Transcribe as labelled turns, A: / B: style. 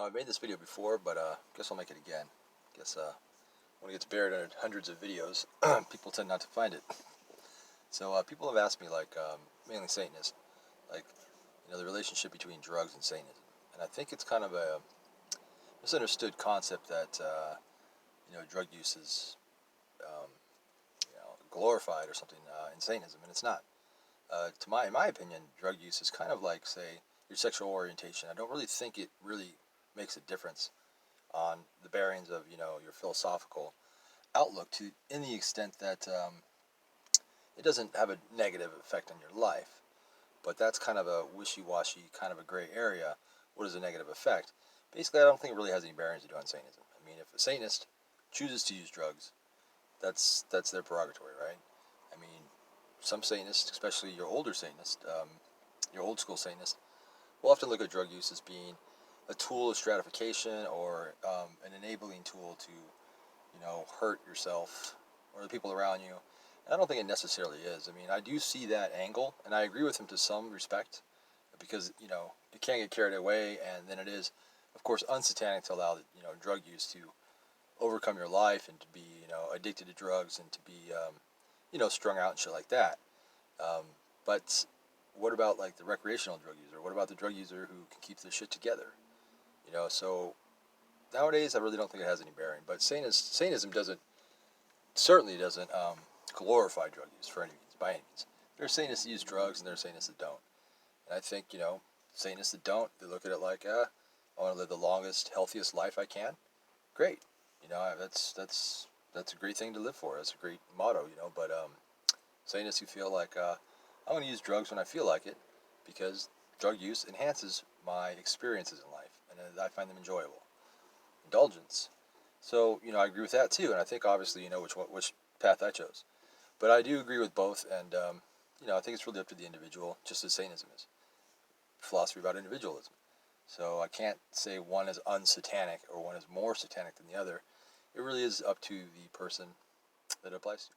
A: I made this video before, but guess I'll make it again. Guess when it gets buried under hundreds of videos, people tend not to find it. So people have asked me, like, mainly Satanists, like, the relationship between drugs and Satanism. And I think it's kind of a misunderstood concept that, drug use is, glorified or something in Satanism, and it's not. In my opinion, drug use is kind of like, say, your sexual orientation. I don't really think it really makes a difference on the bearings of, your philosophical outlook, to in the extent that it doesn't have a negative effect on your life. But that's kind of a wishy-washy, kind of a gray area. What is a negative effect? Basically, I don't think it really has any bearings to do on Satanism. I mean, if a Satanist chooses to use drugs, that's their prerogative, right? I mean, some Satanists, especially your older Satanist, your old school Satanist, will often look at drug use as being a tool of stratification, or an enabling tool to, hurt yourself or the people around you. And I don't think it necessarily is. I mean, I do see that angle, and I agree with him to some respect, because, it can get carried away, and then it is, of course, unsatanic to allow, drug use to overcome your life, and to be, addicted to drugs, and to be, strung out and shit like that. But what about, like, the recreational drug user? What about the drug user who can keep their shit together? So nowadays I really don't think it has any bearing. But Satanism certainly doesn't glorify drug use for any means, by any means. There are Satanists that use drugs, and there are Satanists that don't. And I think, Satanists that don't, they look at it like, I want to live the longest, healthiest life I can. Great. That's a great thing to live for. That's a great motto, But Satanists who feel like, I'm going to use drugs when I feel like it, because drug use enhances my experiences in life, and I find them enjoyable. Indulgence. So, I agree with that too, and I think obviously which path I chose. But I do agree with both, and I think it's really up to the individual, just as Satanism is. Philosophy about individualism. So I can't say one is unsatanic or one is more satanic than the other. It really is up to the person that it applies to.